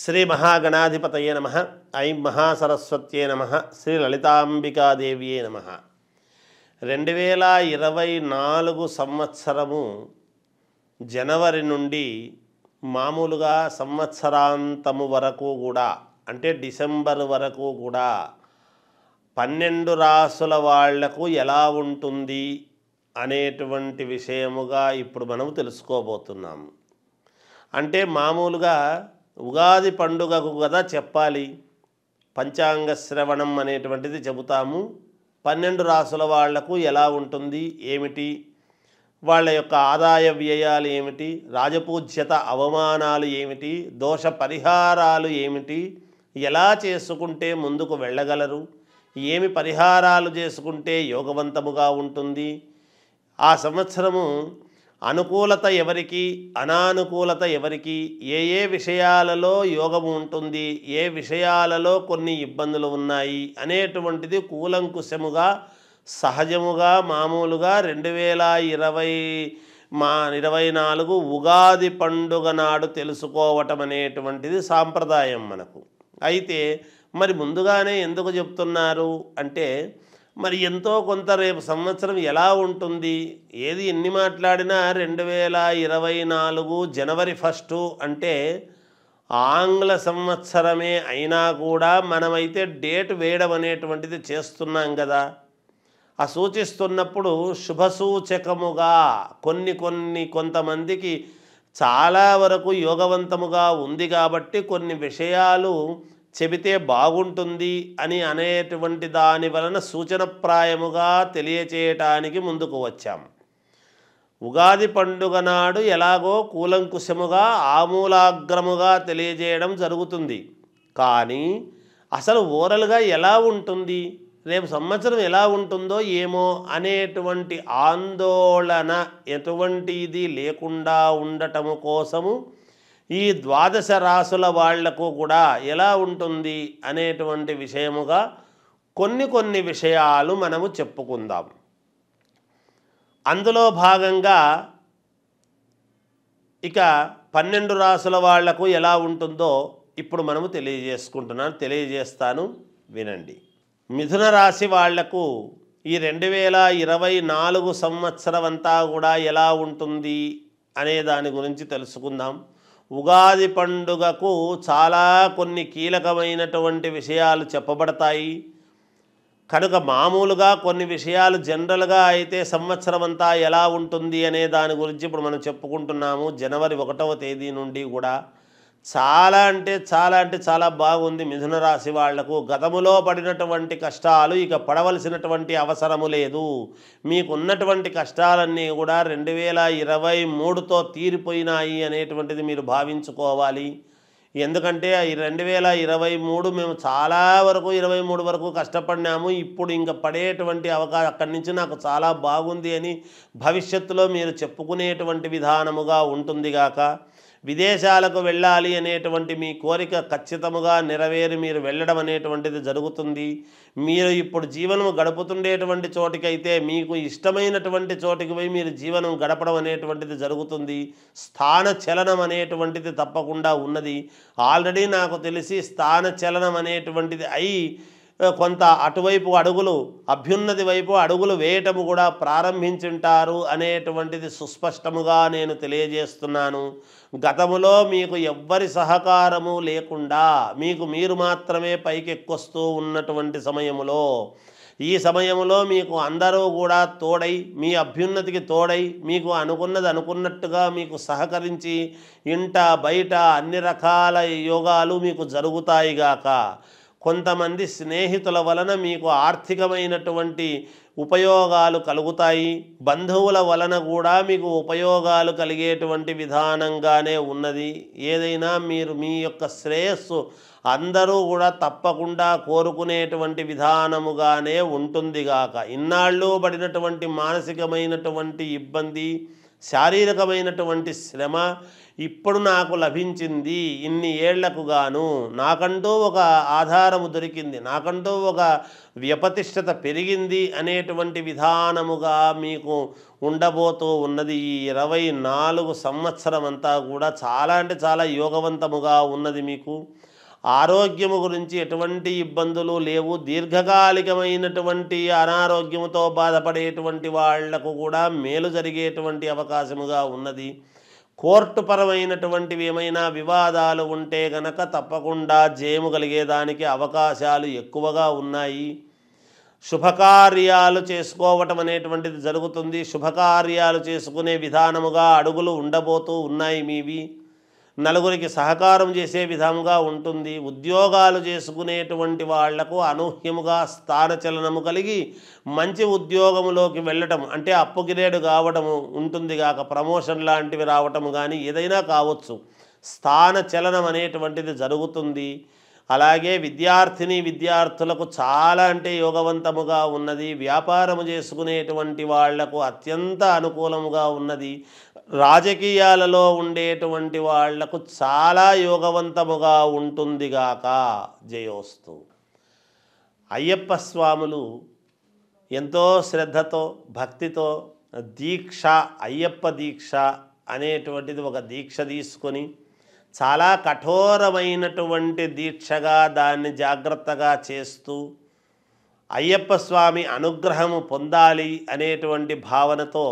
శ్రీ మహాగణాధిపతయే నమః. ఐం మహాసరస్వత్యే నమః. శ్రీ లలితాంబికాదేవియే నమః. 2024 సంవత్సరము జనవరి నుండి మామూలుగా సంవత్సరాంతము వరకు కూడా, అంటే డిసెంబర్ వరకు కూడా 12 రాసుల వాళ్లకు ఎలా ఉంటుంది అనేటువంటి విషయముగా ఇప్పుడు మనం తెలుసుకోబోతున్నాం. అంటే మామూలుగా ఉగాది పండుగకు కదా చెప్పాలి, పంచాంగ శ్రవణం అనేటువంటిది చెబుతాము. 12 రాసుల వాళ్లకు ఎలా ఉంటుంది, ఏమిటి, వాళ్ళ యొక్క ఆదాయ వ్యయాలు ఏమిటి, రాజపూజ్యత అవమానాలు ఏమిటి, దోష పరిహారాలు ఏమిటి, ఎలా చేసుకుంటే ముందుకు వెళ్ళగలరు, ఏమి పరిహారాలు చేసుకుంటే యోగవంతముగా ఉంటుంది, ఆ సంవత్సరము అనుకూలత ఎవరికి, అనానుకూలత ఎవరికి, ఏ ఏ విషయాలలో యోగము ఉంటుంది, ఏ విషయాలలో కొన్ని ఇబ్బందులు ఉన్నాయి అనేటువంటిది కూలంకుశముగా సహజముగా మామూలుగా 2024 ఉగాది పండుగ నాడు తెలుసుకోవటం అనేటువంటిది సాంప్రదాయం మనకు. అయితే మరి ముందుగానే ఎందుకు చెప్తున్నారు అంటే, మరి ఎంతో కొంత రేపు సంవత్సరం ఎలా ఉంటుంది, ఏది ఎన్ని మాట్లాడినా 2024 జనవరి 1 అంటే ఆంగ్ల సంవత్సరమే అయినా కూడా మనమైతే డేట్ వేయడం అనేటువంటిది చేస్తున్నాం కదా. ఆ సూచిస్తున్నప్పుడు శుభసూచకముగా కొంతమందికి చాలా వరకు యోగవంతముగా ఉంది కాబట్టి కొన్ని విషయాలు చెబితే బాగుంటుంది అని అనేటువంటి దాని వలన సూచనప్రాయముగా తెలియచేయటానికి ముందుకు వచ్చాం. ఉగాది పండుగ నాడు ఎలాగో కూలంకుశముగా ఆమూలాగ్రముగా తెలియజేయడం జరుగుతుంది. కానీ అసలు ఓరల్గా ఎలా ఉంటుంది, రేపు సంవత్సరం ఎలా ఉంటుందో ఏమో అనేటువంటి ఆందోళన ఎటువంటిది లేకుండా ఉండటము కోసము ఈ 12 రాసుల వాళ్లకు కూడా ఎలా ఉంటుంది అనేటువంటి విషయముగా కొన్ని విషయాలు మనము చెప్పుకుందాం. అందులో భాగంగా ఇక 12 రాసుల వాళ్లకు ఎలా ఉంటుందో ఇప్పుడు మనము తెలియజేస్తాను, వినండి. మిథున రాశి వాళ్లకు ఈ 2024 సంవత్సరం అంతా కూడా ఎలా ఉంటుంది అనే దాని గురించి తెలుసుకుందాం. ఉగాది పండుగకు చాలా కొన్ని కీలకమైనటువంటి విషయాలు చెప్పబడతాయి కనుక మామూలుగా కొన్ని విషయాలు జనరల్గా అయితే సంవత్సరం అంతా ఎలా ఉంటుంది అనే దాని గురించి ఇప్పుడు మనం చెప్పుకుంటున్నాము. జనవరి 1వ తేదీ నుండి కూడా చాలా బాగుంది మిథున రాశి వాళ్లకు. గతములో పడినటువంటి కష్టాలు ఇక పడవలసినటువంటి అవసరము లేదు. మీకున్నటువంటి కష్టాలన్నీ కూడా 2023తో తీరిపోయినాయి అనేటువంటిది మీరు భావించుకోవాలి. ఎందుకంటే ఈ 2023 మేము చాలా వరకు 23 వరకు కష్టపడినాము, ఇప్పుడు ఇంకా పడేటువంటి అవకాశం అక్కడి నుంచి నాకు చాలా బాగుంది అని భవిష్యత్తులో మీరు చెప్పుకునేటువంటి విధానముగా ఉంటుంది గాక. విదేశాలకు వెళ్ళాలి అనేటువంటి మీ కోరిక ఖచ్చితముగా నెరవేరి మీరు వెళ్ళడం అనేటువంటిది జరుగుతుంది. మీరు ఇప్పుడు జీవనం గడుపుతుండేటువంటి చోటికైతే మీకు ఇష్టమైనటువంటి చోటికి పోయి మీరు జీవనం గడపడం అనేటువంటిది జరుగుతుంది. స్థాన చలనం అనేటువంటిది తప్పకుండా ఉన్నది. ఆల్రెడీ నాకు తెలిసి స్థాన చలనం అనేటువంటిది అయి కొంత అటువైపు అడుగులు అభ్యున్నతి వైపు అడుగులు వేయటము కూడా ప్రారంభించుంటారు అనేటువంటిది సుస్పష్టముగా నేను తెలియజేస్తున్నాను. గతములో మీకు ఎవ్వరి సహకారము లేకుండా మీరు మాత్రమే పైకెక్కొస్తూ ఉన్నటువంటి సమయములో, ఈ సమయంలో మీకు అందరూ కూడా తోడై మీ అభ్యున్నతికి తోడై మీకు అనుకున్నట్టుగా మీకు సహకరించి ఇంట బయట అన్ని రకాల యోగాలు మీకు జరుగుతాయిగాక. కొంతమంది స్నేహితుల వలన మీకు ఆర్థికమైనటువంటి ఉపయోగాలు కలుగుతాయి. బంధువుల వలన కూడా మీకు ఉపయోగాలు కలిగేటువంటి విధానంగానే ఉన్నది. ఏదైనా మీరు మీ యొక్క శ్రేయస్సు అందరూ కూడా తప్పకుండా కోరుకునేటువంటి విధానముగానే ఉంటుందిగాక. ఇన్నాళ్ళు పడినటువంటి మానసికమైనటువంటి ఇబ్బంది, శారీరకమైనటువంటి శ్రమ ఇప్పుడు నాకు లభించింది, ఇన్ని ఏళ్లకు గాను నాకంటూ ఒక ఆధారము దొరికింది, నాకంటూ ఒక వ్యపతిష్టత పెరిగింది అనేటువంటి విధానముగా మీకు ఉండబోతూ ఉన్నది. ఈ 24 సంవత్సరం అంతా కూడా చాలా అంటే చాలా యోగవంతముగా ఉన్నది. మీకు ఆరోగ్యము గురించి ఎటువంటి ఇబ్బందులు లేవు. దీర్ఘకాలికమైనటువంటి అనారోగ్యముతో బాధపడేటువంటి వాళ్లకు కూడా మేలు జరిగేటువంటి అవకాశముగా ఉన్నది. కోర్టు పరమైనటువంటివి ఏమైనా వివాదాలు ఉంటే గనక తప్పకుండా జయము కలిగేదానికి అవకాశాలు ఎక్కువగా ఉన్నాయి. శుభకార్యాలు చేసుకోవటం అనేటువంటిది జరుగుతుంది. శుభకార్యాలు చేసుకునే విధానముగా అడుగులు ఉండబోతూ ఉన్నాయి మీవి. నలుగురికి సహకారం చేసే విధంగా ఉంటుంది. ఉద్యోగాలు చేసుకునేటువంటి వాళ్లకు అనూహ్యముగా స్థానచలనము కలిగి మంచి ఉద్యోగములోకి వెళ్ళటం అంటే అప్పుగ్రేడ్ కావడము ఉంటుంది గాక, ప్రమోషన్ లాంటివి రావటము కానీ ఏదైనా కావచ్చు. స్థానచలనం అనేటువంటిది జరుగుతుంది. అలాగే విద్యార్థులకు చాలా అంటే యోగవంతముగా ఉన్నది. వ్యాపారము చేసుకునేటువంటి వాళ్లకు అత్యంత అనుకూలముగా ఉన్నది. రాజకీయాలలో ఉండేటువంటి వాళ్లకు చాలా యోగవంతముగా ఉంటుంది గాక. జయోస్తు. అయ్యప్ప స్వాములు ఎంతో శ్రద్ధతో భక్తితో దీక్ష, అయ్యప్ప దీక్ష అనేటువంటిది ఒక దీక్ష తీసుకొని చాలా కఠోరమైనటువంటి దీక్షగా దాన్ని జాగ్రత్తగా చేస్తూ అయ్యప్ప స్వామి అనుగ్రహము పొందాలి అనేటువంటి భావనతో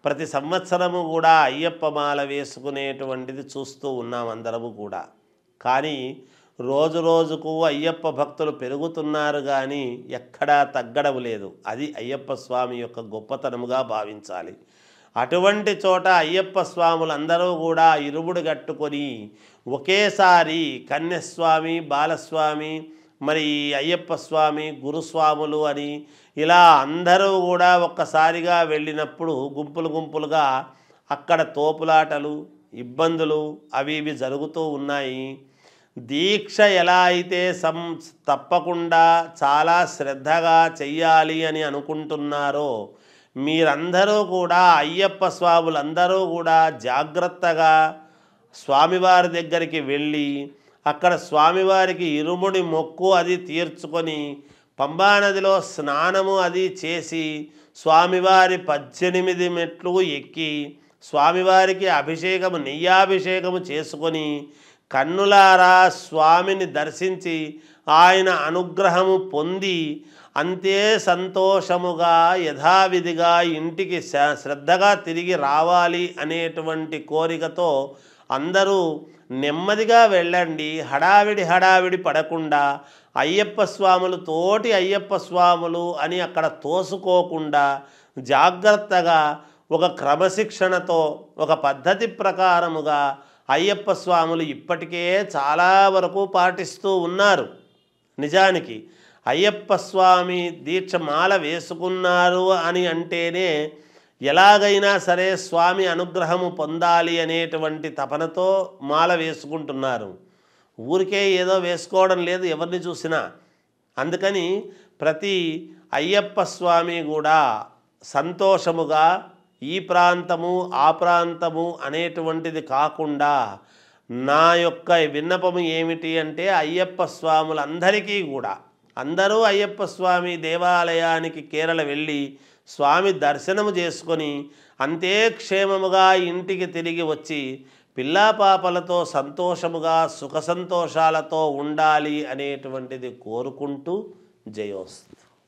ప్రతి సంవత్సరము కూడా అయ్యప్ప మాల వేసుకునేటువంటిది చూస్తూ ఉన్నాం అందరము కూడా. కానీ రోజు రోజుకు అయ్యప్ప భక్తులు పెరుగుతున్నారు కానీ ఎక్కడా తగ్గడం లేదు. అది అయ్యప్ప స్వామి యొక్క గొప్పతనముగా భావించాలి. అటువంటి చోట అయ్యప్ప స్వాములందరూ కూడా ఇరుముడు కట్టుకొని ఒకేసారి కన్యస్వామి, బాలస్వామి, మరి అయ్యప్ప స్వామి, గురుస్వాములు అని ఇలా అందరూ కూడా ఒక్కసారిగా వెళ్ళినప్పుడు గుంపులు గుంపులుగా అక్కడ తోపులాటలు, ఇబ్బందులు అవి ఇవి జరుగుతూ ఉన్నాయి. దీక్ష ఎలా అయితే తప్పకుండా చాలా శ్రద్ధగా చెయ్యాలి అని అనుకుంటున్నారో మీరందరూ కూడా అయ్యప్ప స్వాములందరూ కూడా జాగ్రత్తగా స్వామివారి దగ్గరికి వెళ్ళి అక్కడ స్వామివారికి ఇరుముడి మొక్కు అది తీర్చుకొని పంబానదిలో స్నానము అది చేసి స్వామివారి 18 మెట్లు ఎక్కి స్వామివారికి అభిషేకము, నెయ్యాభిషేకము చేసుకొని కన్నులారా స్వామిని దర్శించి ఆయన అనుగ్రహము పొంది అంతే సంతోషముగా యథావిధిగా ఇంటికి శ్రద్ధగా తిరిగి రావాలి అనేటువంటి కోరికతో అందరూ నెమ్మదిగా వెళ్ళండి. హడావిడి పడకుండా అయ్యప్ప స్వాములు తోటి అయ్యప్ప స్వాములు అని అక్కడ తోసుకోకుండా జాగ్రత్తగా ఒక క్రమశిక్షణతో ఒక పద్ధతి ప్రకారముగా అయ్యప్ప స్వాములు ఇప్పటికే చాలా వరకు పాటిస్తూ ఉన్నారు. నిజానికి అయ్యప్ప స్వామి దీక్ష మాల వేసుకున్నారు అని అంటేనే ఎలాగైనా సరే స్వామి అనుగ్రహము పొందాలి అనేటువంటి తపనతో మాల వేసుకుంటున్నారు. ఊరికే ఏదో వేసుకోవడం లేదు ఎవరిని చూసినా. అందుకని ప్రతి అయ్యప్ప స్వామి కూడా సంతోషముగా ఈ ప్రాంతము ఆ ప్రాంతము అనేటువంటిది కాకుండా నా యొక్క విన్నపము ఏమిటి అంటే అయ్యప్ప స్వాములందరికీ కూడా అందరూ అయ్యప్ప స్వామి దేవాలయానికి కేరళ వెళ్ళి స్వామి దర్శనము చేసుకొని అంతే క్షేమముగా ఇంటికి తిరిగి వచ్చి పిల్లాపాపలతో సంతోషముగా సుఖ సంతోషాలతో ఉండాలి అనేటువంటిది కోరుకుంటూ జయోస్తు.